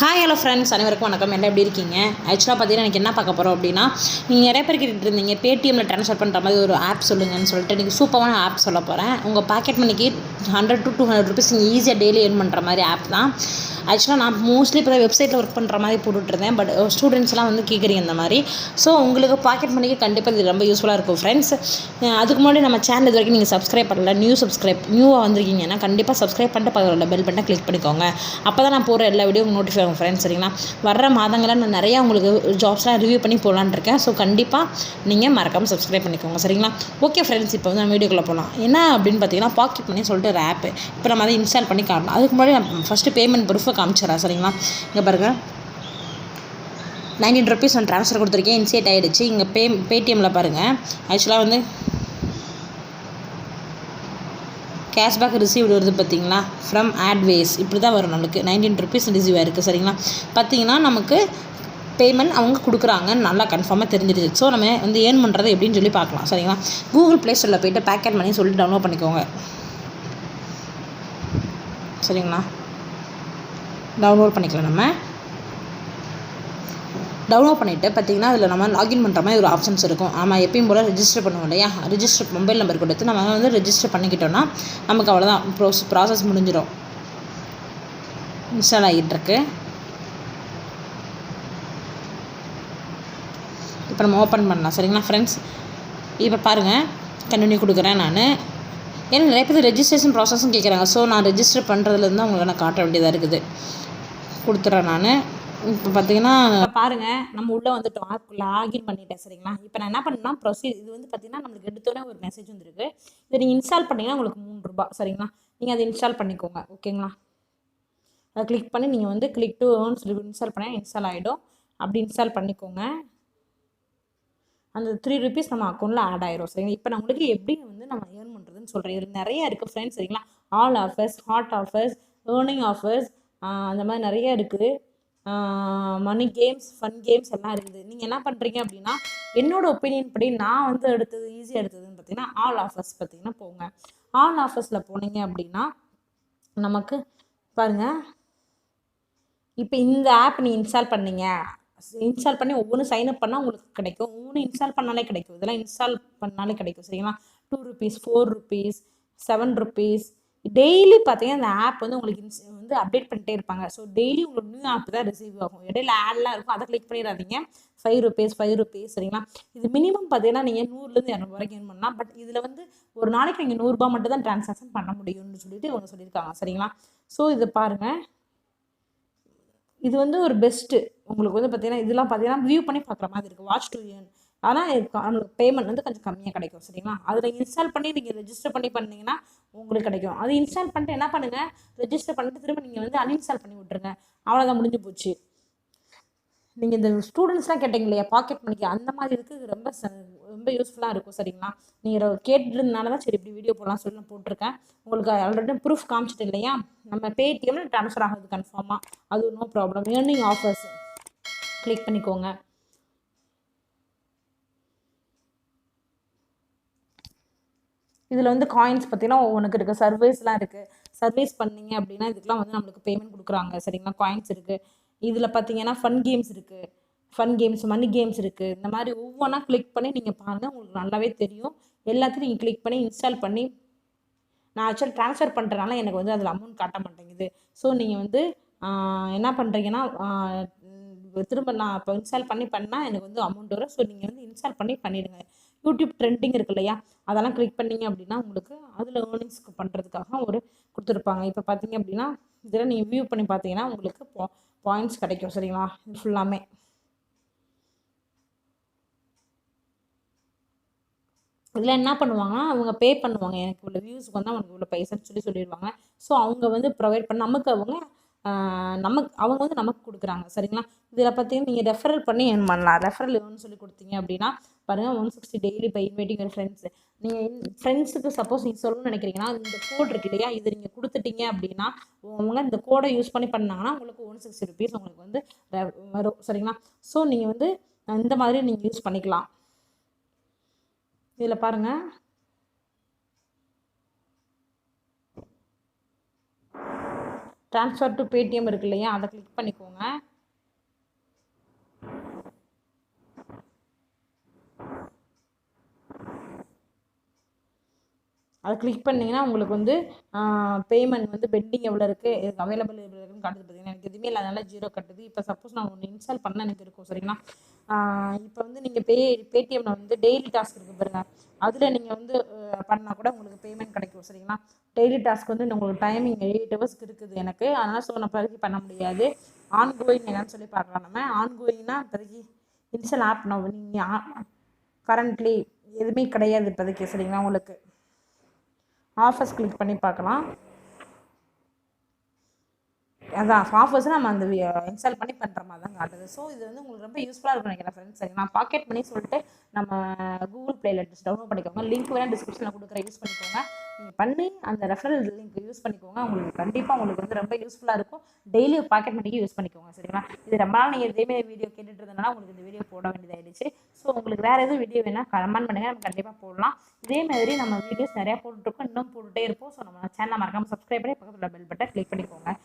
Hi hello friends, அனைவருக்கும் வணக்கம். என்ன எப்படி இருக்கீங்க? ஆக்சுவலாக பார்த்தீங்கன்னா எனக்கு என்ன பார்க்க போகிறோம் அப்படின்னா, நீங்கள் நிறைய பேர் கேட்டுட்டு இருந்தீங்க பேடிஎம்மில் ட்ரான்ஸ்ஃபர் பண்ணுற மாதிரி ஒரு ஆப் சொல்லுங்கன்னு சொல்லிட்டு. இன்றைக்கி சூப்பரான ஆப் சொல்ல போகிறேன். உங்கள் பாக்கெட் மணிக்கு 100 to 200 ருபீஸ் நீங்கள் ஈஸியாக டெய்லி ஏர்ன் பண்ணுற மாதிரி ஆப் தான். ஆக்சுவலாக நான் மோஸ்ட்லி இப்போ தான் வெப்சைட்டில் ஒர்க் பண்ணுற மாதிரி போட்டுட்ருந்தேன். பட் ஸ்டூடெண்ட்ஸ்லாம் வந்து கேட்குறீங்க இந்த மாதிரி. ஸோ உங்களுக்கு பாக்கெட் மணிக்கு கண்டிப்பாக இது ரொம்ப யூஸ்ஃபுல்லாக இருக்கும் ஃப்ரெண்ட்ஸ். அதுக்கு முன்னாடி நம்ம சேனல் இது வரைக்கும் நீங்கள் சப்ஸ்கிரைப் பண்ணல, நியூவாக வந்திருக்கீங்கன்னா கண்டிப்பாக சப்ஸ்கிரைப் பண்ணிட்டு பக்கத்தில் பெல் பட்டனை கிளிக் பண்ணிக்கோங்க. அப்போ தான் நான் போகிற எல்லா வீடியோ நோட்டிஃபை ஆகும் ஃப்ரெண்ட்ஸ். சரிங்களா? வர்ற மாதங்களில் நான் நிறையா உங்களுக்கு ஜாப்ஸ்லாம் ரிவ்யூ பண்ணி போகலான்னு இருக்கேன். ஸோ கண்டிப்பாக நீங்கள் மறக்காமல் சப்ஸ்கிரைப் பண்ணிக்கோங்க. சரிங்களா? ஓகே ஃப்ரெண்ட்ஸ், இப்போ வந்து நம்ம வீடியோக்குள்ளே போகலாம். என்ன அப்படின்னு பார்த்தீங்கன்னா, பாக்கெட் மணி சொல்லிட்டு ஒரு ஆப். இப்போ நம்ம அதை இன்ஸ்டால் பண்ணி காட்டலாம். அதுக்கு முன்னாடி நான் ஃபஸ்ட்டு பேமெண்ட் ப்ரூஃபை காமிச்சிடறேன். சரிங்களா? இங்கே பாருங்கள், 19 ருபீஸ் நான் ட்ரான்ஸ்ஃபர் கொடுத்துருக்கேன். இன்சியேட் ஆகிடுச்சு. இங்கே பேடிஎம்மில் பாருங்கள். ஆக்சுவலாக வந்து கேஷ்பேக் ரிசீவ்டு வருது பார்த்தீங்களா, ஃப்ரம் ஆட்வேஸ். இப்படி தான் வரும் நம்மளுக்கு. 19 ருபீஸ் ரிசீவ் ஆகிருக்கு. சரிங்களா? பார்த்தீங்கன்னா நமக்கு பேமெண்ட் அவங்க கொடுக்குறாங்க, நல்லா கன்ஃபார்மாக தெரிஞ்சிடுச்சு. ஸோ நம்ம வந்து ஏர்ன் பண்ணுறது எப்படின்னு சொல்லி பார்க்கலாம். சரிங்களா? கூகுள் ப்ளே ஸ்டோரில் போய்ட்டு பாக்கெட் மணி சொல்லிட்டு டவுன்லோட் பண்ணிக்கோங்க. சரிங்களா? டவுன்லோட் பண்ணிக்கலாம். நம்ம டவுன்லோட் பண்ணிவிட்டு பார்த்தீங்கன்னா அதில் நம்ம லாகின் பண்ணுற மாதிரி ஒரு ஆப்ஷன்ஸ் இருக்கும். நம்ம எப்பயும் போல் ரெஜிஸ்டர் பண்ணுவோம் இல்லையா? ரெஜிஸ்டர் மொபைல் நம்பர் கொடுத்து நம்ம வந்து ரெஜிஸ்டர் பண்ணிக்கிட்டோன்னா நமக்கு அவ்வளோதான், ப்ராசஸ் முடிஞ்சிடும். இன்ஸ்டால் ஆகிட்டுருக்கு. இப்போ நம்ம ஓப்பன் பண்ணலாம். சரிங்களா ஃப்ரெண்ட்ஸ்? இப்போ பாருங்கள், கண்டினியூ கொடுக்குறேன் நான். ஏன்னா நிறைய பேர் ரெஜிஸ்ட்ரேஷன் ப்ராசஸும் கேட்குறாங்க. ஸோ நான் ரெஜிஸ்டர் பண்ணுறதுலேருந்து அவங்களுக்கு நான் காட்ட வேண்டியதாக இருக்குது. கொடுத்துட்றேன் நான். இப்போ பார்த்தீங்கன்னா பாருங்கள், நம்ம உள்ளே வந்துட்டோம். ஆப் லாகின் பண்ணிட்டேன். சரிங்களா? இப்போ நான் என்ன பண்ணேன்னா இது வந்து பார்த்தீங்கன்னா நம்மளுக்கு எடுத்தோன்னே ஒரு மெசேஜ் வந்துருக்கு. இதை நீங்கள் இன்ஸ்டால் பண்ணிங்கன்னா உங்களுக்கு 3 ரூபா. சரிங்களா? நீங்கள் அதை இன்ஸ்டால் பண்ணிக்கோங்க. ஓகேங்களா? அதை கிளிக் பண்ணி நீங்கள் வந்து கிளிக் டு ஏர்ன் சொல்லி இன்ஸ்டால் பண்ணால் இன்ஸ்டால் ஆகிடும். அப்படி இன்ஸ்டால் பண்ணிக்கோங்க. அந்த 3 ருபீஸ் நம்ம அக்கௌண்ட்டில் ஆட் ஆயிரும். சரிங்களா? இப்போ நான் உங்களுக்கு எப்படி வந்து நம்ம ஏர்ன் பண்ணுறதுன்னு சொல்கிறேன். இதில் நிறைய இருக்குது ஃப்ரெண்ட்ஸ். சரிங்களா? All offers, hot offers, earning offers, அந்த மாதிரி நிறைய இருக்குது. மணி கேம்ஸ், ஃபன் கேம்ஸ் எல்லாம் இருக்குது. நீங்கள் என்ன பண்ணுறீங்க அப்படின்னா, என்னோடய ஒப்பீனியன் படி நான் வந்து ஈஸியாக எடுத்ததுன்னு பார்த்தீங்கன்னா ஆல் ஆஃபர்ஸ் பார்த்தீங்கன்னா போங்க. ஆல் ஆஃபர்ஸில் போனீங்க அப்படின்னா நமக்கு பாருங்கள், இப்போ இந்த ஆப் நீ இன்ஸ்டால் பண்ணி ஒவ்வொன்றும் சைன்அப் பண்ணால் உங்களுக்கு கிடைக்கும். ஒவ்வொன்றும் இன்ஸ்டால் பண்ணாலே கிடைக்கும். இதெல்லாம் இன்ஸ்டால் பண்ணாலே கிடைக்கும். சரிங்களா? 2 ருபீஸ், 4 ருபீஸ், 7 ருபீஸ். டெய்லி பார்த்தீங்கன்னா இந்த ஆப் வந்து உங்களுக்கு வந்து அப்டேட் பண்ணிட்டே இருப்பாங்க. ஸோ டெய்லி உங்களுக்கு நியூ ஆப் தான் ரிசீவ் ஆகும். இடையில ஆட்லாம் இருக்கும், அதை கிளிக் பண்ணிடாதீங்க. 5 ருபீஸ், 5 ருபீஸ். சரிங்களா? இது மினிமம் பார்த்தீங்கன்னா நீங்கள் 100லேருந்து 200 வரைக்கும் ஏர்ன் பண்ணலாம். பட் இதில் வந்து ஒரு நாளைக்கு நீங்கள் 100 ரூபா மட்டும் தான் ட்ரான்சாக்ஷன் பண்ண முடியும்னு சொல்லிட்டு இவங்க சொல்லியிருக்காங்க. சரிங்களா? ஸோ இதை பாருங்கள், இது வந்து ஒரு பெஸ்ட்டு. உங்களுக்கு வந்து பார்த்தீங்கன்னா இதெல்லாம் பார்த்தீங்கன்னா வியூ பண்ணி பார்க்குற மாதிரி இருக்குது. Watch to earn. ஆனால் நம்மளுக்கு பேமெண்ட் வந்து கொஞ்சம் கம்மியாக கிடைக்கும். சரிங்களா? அதில் இன்ஸ்டால் பண்ணி நீங்கள் ரெஜிஸ்டர் பண்ணிங்கன்னா உங்களுக்கு கிடைக்கும். அது இன்ஸ்டால் பண்ணிட்டு என்ன பண்ணுங்கள், ரெஜிஸ்டர் பண்ணிட்டு திரும்ப நீங்கள் வந்து அன்இன்ஸ்டால் பண்ணி விட்ருங்க. அவ்வளோதான், முடிஞ்சு போச்சு. நீங்கள் இந்த ஸ்டூடெண்ட்ஸ்லாம் கேட்டீங்க இல்லையா பாக்கெட் மணிக்கு, அந்த மாதிரி இருக்குது. ரொம்ப யூஸ்ஃபுல்லாக இருக்கும். சரிங்களா? நீங்கள் கேட்டுருந்தனால தான் சரி இப்படி வீடியோ போடலாம் சொல்லி நான் போட்டிருக்கேன். உங்களுக்கு ஆல்ரெடி ப்ரூஃப் காமிச்சிட்டு இல்லையா? நம்ம பேடிஎம்மில் ட்ரான்ஸ்ஃபர் ஆகுது கன்ஃபார்மாக. அது no problem. Earning offers click பண்ணிக்கோங்க. இதில் வந்து காயின்ஸ் பார்த்தீங்கன்னா ஒவ்வொன்றுக்கு இருக்குது. சர்வீஸ்லாம் இருக்குது. சர்வீஸ் பண்ணிங்க அப்படின்னா இதுக்கெலாம் வந்து நம்மளுக்கு பேமெண்ட் கொடுக்குறாங்க. சரிங்களா? காயின்ஸ் இருக்குது. இதில் பார்த்தீங்கன்னா ஃபன் கேம்ஸ் இருக்குது. ஃபன் கேம்ஸ், மணி கேம்ஸ் இருக்குது. இந்த மாதிரி ஒவ்வொன்றா கிளிக் பண்ணி நீங்கள் பாருங்கள், உங்களுக்கு நல்லாவே தெரியும். எல்லாத்தையும் நீங்கள் கிளிக் பண்ணி இன்ஸ்டால் பண்ணி, நான் ஆக்சுவல் ட்ரான்ஸ்ஃபர் பண்ணுறதுனால எனக்கு வந்து அதில் அமௌண்ட் காட்ட மாட்டேங்குது. ஸோ நீங்கள் வந்து என்ன பண்ணுறீங்கன்னா, திரும்ப நான் இப்போ இன்ஸ்டால் பண்ணால் எனக்கு வந்து அமௌண்ட் வரும். ஸோ நீங்கள் வந்து இன்ஸ்டால் பண்ணிவிடுங்க. யூடியூப் ட்ரெண்டிங் இருக்கு இல்லையா? அதெல்லாம் கிளிக் பண்ணிங்க அப்படின்னா உங்களுக்கு அதில் ஏர்னிங்ஸ்க்கு பண்ணுறதுக்காக ஒரு கொடுத்துருப்பாங்க. இப்போ பார்த்தீங்க அப்படின்னா இதெல்லாம் நீங்கள் வியூ பண்ணி பார்த்தீங்கன்னா உங்களுக்கு பாயிண்ட்ஸ் கிடைக்கும். சரிங்களா? இது ஃபுல்லாமே இதில் என்ன பண்ணுவாங்கன்னா அவங்க பே பண்ணுவாங்க. எனக்கு இவ்வளோ வியூஸ்க்கு வந்து அவங்களுக்கு இவ்வளோ பைசான்னு சொல்லிடுவாங்க. ஸோ அவங்க வந்து ப்ரொவைட் பண்ண அவங்க வந்து நமக்கு கொடுக்குறாங்க. சரிங்களா? இதில் பார்த்தீங்கன்னா நீங்கள் ரெஃபரல் பண்ணி ஏர்ன் பண்ணலாம். ரெஃபரல் ஏர்ன் சொல்லி கொடுத்தீங்க அப்படின்னா பாருங்கள், 160 daily by inviting your friends. நீங்கள் ஃப்ரெண்ட்ஸுக்கு சப்போஸ் நீங்கள் சொல்லணும்னு நினைக்கிறீங்கன்னா இந்த கோட் இருக்கு இல்லையா, இது நீங்கள் கொடுத்துட்டீங்க அப்படின்னா அவங்க இந்த கோடை யூஸ் பண்ணாங்கன்னா உங்களுக்கு 160 ருபீஸ் உங்களுக்கு வந்து வரும். சரிங்களா? ஸோ நீங்கள் வந்து இந்த மாதிரி நீங்கள் யூஸ் பண்ணிக்கலாம். இதில் பாருங்கள், ட்ரான்ஸ்ஃபர் டு பேடிஎம் இருக்கு இல்லையா, அதை கிளிக் பண்ணிக்கோங்க. அதை கிளிக் பண்ணிங்கன்னா உங்களுக்கு வந்து பேமெண்ட் வந்து பெண்டிங் எவ்வளோ இருக்குது, இதுக்கு அவைலபிள் எவ்வளோ இருக்குன்னு காட்டுது. பார்த்தீங்கன்னா எனக்கு எதுவுமே இல்லை, அதனால 0 கட்டுது. இப்போ சப்போஸ் நான் ஒன்று இன்ஸ்டால் பண்ண எனக்கு இருக்கும் சரிங்களா. இப்போ வந்து நீங்கள் பேடிஎம்மில் வந்து டெய்லி டாஸ்க் இருக்குது பாருங்க, அதில் நீங்கள் வந்து பண்ணால் கூட உங்களுக்கு பேமெண்ட் கிடைக்கும் சரிங்களா. டெய்லி டாஸ்க் வந்து உங்களுக்கு டைமிங் 8 ஹவர்ஸ்க்கு இருக்குது எனக்கு, அதனால் ஸோ நான் இப்போதைக்கு பண்ண முடியாது. ஆன்கோயிங் என்னன்னு சொல்லி பார்க்கலாம். நம்ம ஆன்கோயிங்னா இப்போதைக்கு இன்ஸ்டால் ஆப் நீங்கள் கரண்ட்லி எதுவுமே கிடையாது இப்போதைக்கு சரிங்களா. உங்களுக்கு ஆஃபர்ஸ் கிளிக் பண்ணி பார்க்கலாம். அதான் ஆஃபர்ஸ் நம்ம அந்த இன்ஸ்டால் பண்ணி பண்ணுற மாதிரி தான் காட்டுது. ஸோ இது வந்து உங்களுக்கு ரொம்ப யூஸ்ஃபுல்லாக இருக்கும் நினைக்கிறேன் ஃப்ரெண்ட்ஸ். சரி, நான் பாக்கெட் மணி சொல்லிட்டு நம்ம கூகுள் ப்ளேயில் டவுன்லோட் பண்ணிக்கோங்க. லிங்க் வேணால் டிஸ்கிரிப்ஷனில் கொடுக்குற, யூஸ் பண்ணிக்கோங்க. நீங்கள் பண்ணி அந்த ரெஃபரல் லிங்க் யூஸ் பண்ணிக்கோங்க. உங்களுக்கு கண்டிப்பாக உங்களுக்கு வந்து ரொம்ப யூஸ்ஃபுல்லாக இருக்கும். டெய்லி பாக்கெட் மணிக்கு யூஸ் பண்ணிக்கோங்க சரிங்களா. இது ரொம்ப நாள் நீங்கள் இதேமாதிரி வீடியோ கேட்டுட்டு இருந்தனால உங்களுக்கு இந்த வீடியோ போட வேண்டியதாகிடுச்சு. ஸோ உங்களுக்கு வேறு எதுவும் வீடியோ வேணால் கமெண்ட் பண்ணுங்கள், நம்ம கண்டிப்பாக போடலாம். இதே மாதிரி நம்ம வீடியோஸ் நிறையா போட்டுருக்கோம், இன்னும் போட்டுகிட்டே இருப்போம். ஸோ நம்ம சேனலை மறக்காமல் சப்ஸ்கிரைப் பண்ணி பக்கத்தில் பெல் பட்டனை கிளிக் பண்ணிக்கோங்க.